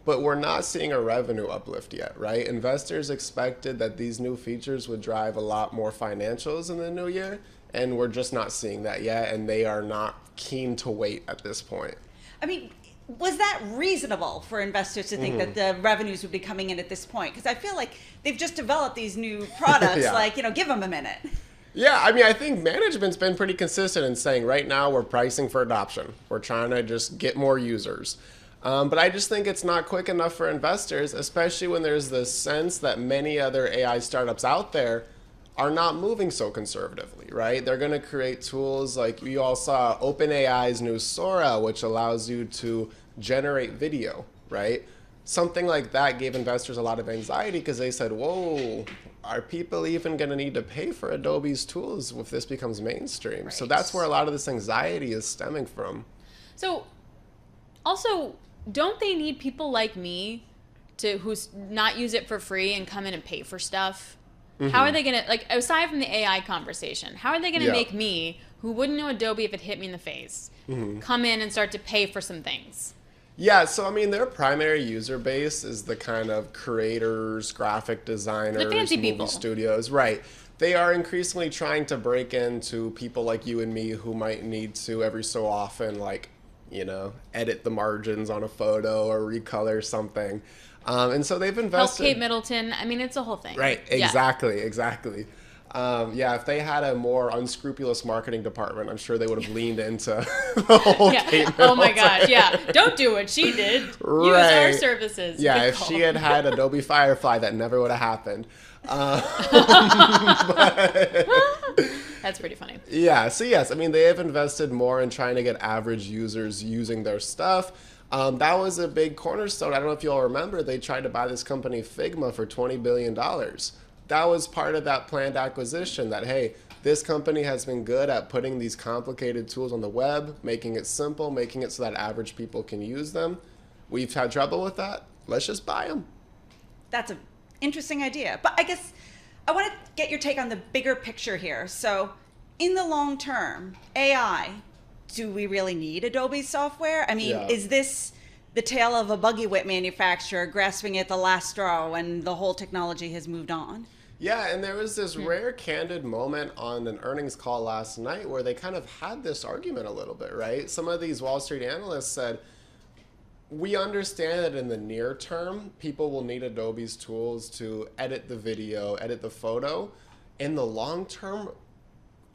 but we're not seeing a revenue uplift yet, right? Investors expected that these new features would drive a lot more financials in the new year, and we're just not seeing that yet, and they are not keen to wait at this point. I mean, was that reasonable for investors to think that the revenues would be coming in at this point? Because I feel like they've just developed these new products, like, give them a minute. Yeah, I mean, I think management's been pretty consistent in saying right now we're pricing for adoption. We're trying to just get more users. But I just think it's not quick enough for investors, especially when there's this sense that many other AI startups out there are not moving so conservatively, right? They're going to create tools like you all saw OpenAI's new Sora, which allows you to generate video, right? Something like that gave investors a lot of anxiety because they said, whoa, are people even going to need to pay for Adobe's tools if this becomes mainstream? Right. So that's where a lot of this anxiety is stemming from. So also, don't they need people like me who's not use it for free and come in and pay for stuff? How are they going to, like, aside from the AI conversation, how are they going to make me, who wouldn't know Adobe if it hit me in the face, come in and start to pay for some things? Yeah, so I mean, their primary user base is the kind of creators, graphic designers, The fancy movie people. studios, right? They are increasingly trying to break into people like you and me who might need to every so often, like, edit the margins on a photo or recolor something. And so they've invested. Help Kate Middleton. I mean, it's a whole thing. Right, exactly. If they had a more unscrupulous marketing department, I'm sure they would have leaned into the whole Kate Middleton. Oh my God, yeah. Don't do what she did. Use our services. Yeah, Good if call. she had Adobe Firefly, that never would have happened. That's pretty funny. Yeah, so yes, I mean, they have invested more in trying to get average users using their stuff. That was a big cornerstone. I don't know if you all remember, they tried to buy this company Figma for $20 billion. That was part of that planned acquisition that, hey, this company has been good at putting these complicated tools on the web, making it simple, making it so that average people can use them. We've had trouble with that. Let's just buy them. That's an interesting idea. But I guess I want to get your take on the bigger picture here. So in the long term, AI, do we really need Adobe software? I mean, is this the tale of a buggy whip manufacturer grasping at the last straw when the whole technology has moved on? Yeah, and there was this rare candid moment on an earnings call last night where they kind of had this argument a little bit, right? Some of these Wall Street analysts said, we understand that in the near term, people will need Adobe's tools to edit the video, edit the photo. In the long term,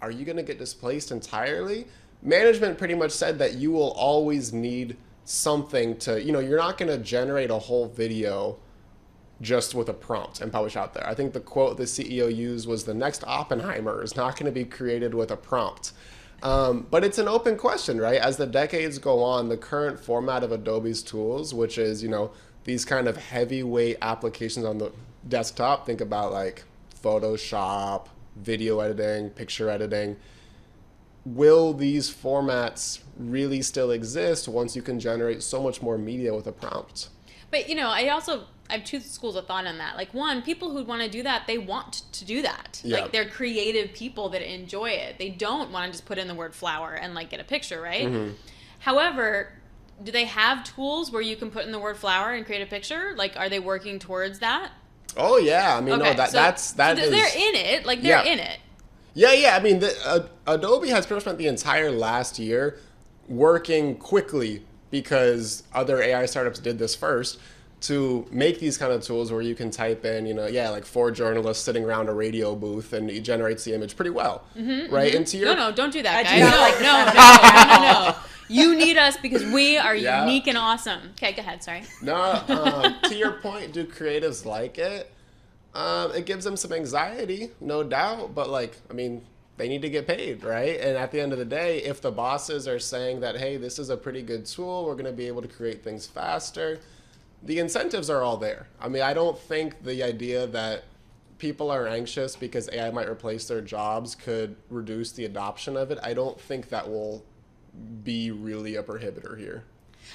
are you going to get displaced entirely? Management pretty much said that you will always need something to, you're not going to generate a whole video just with a prompt and publish out there. I think the quote the CEO used was, the next Oppenheimer is not going to be created with a prompt. But it's an open question, right? As the decades go on, the current format of Adobe's tools, which is, these kind of heavyweight applications on the desktop, think about like Photoshop, video editing, picture editing. Will these formats really still exist once you can generate so much more media with a prompt? But, I have two schools of thought on that. Like, one, people who want to do that, they want to do that. Yeah. Like, they're creative people that enjoy it. They don't want to just put in the word flower and, like, get a picture, right? However, do they have tools where you can put in the word flower and create a picture? Like, are they working towards that? Oh, yeah. I mean, Okay, no, that is... they're in it. Like, they're in it. Yeah. I mean, Adobe has pretty much spent the entire last year working quickly because other AI startups did this first to make these kind of tools where you can type in, like 4 journalists sitting around a radio booth and it generates the image pretty well, right? And to your... No, don't do that, I guys. No. You need us because we are unique and awesome. Okay, go ahead. Sorry. No, to your point, do creatives like it? It gives them some anxiety, no doubt, but they need to get paid, right? And at the end of the day, if the bosses are saying that, hey, this is a pretty good tool, we're going to be able to create things faster, the incentives are all there. I mean, I don't think the idea that people are anxious because AI might replace their jobs could reduce the adoption of it. I don't think that will be really a prohibitor here.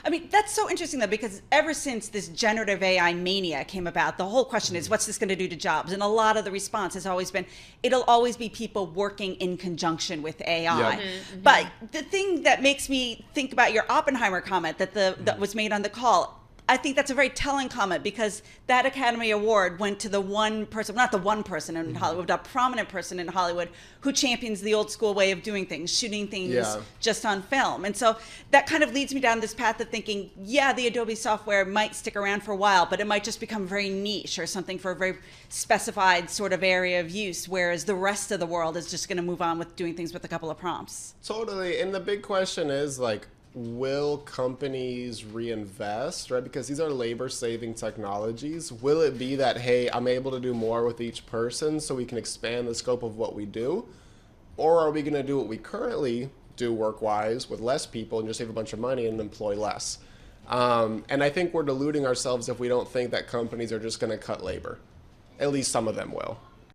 I mean, that's so interesting, though, because ever since this generative AI mania came about, the whole question is, what's this going to do to jobs? And a lot of the response has always been, it'll always be people working in conjunction with AI. Yep. But the thing that makes me think about your Oppenheimer comment that was made on the call, I think that's a very telling comment, because that Academy Award went to the one person, not the one person in Hollywood, a prominent person in Hollywood who champions the old school way of doing things, shooting things just on film. And so that kind of leads me down this path of thinking, yeah, the Adobe software might stick around for a while, but it might just become very niche or something for a very specified sort of area of use, whereas the rest of the world is just going to move on with doing things with a couple of prompts. Totally. And the big question is, like, will companies reinvest, right? Because these are labor-saving technologies. Will it be that, hey, I'm able to do more with each person so we can expand the scope of what we do? Or are we going to do what we currently do work-wise with less people and just save a bunch of money and employ less? And I think we're deluding ourselves if we don't think that companies are just going to cut labor. At least some of them will.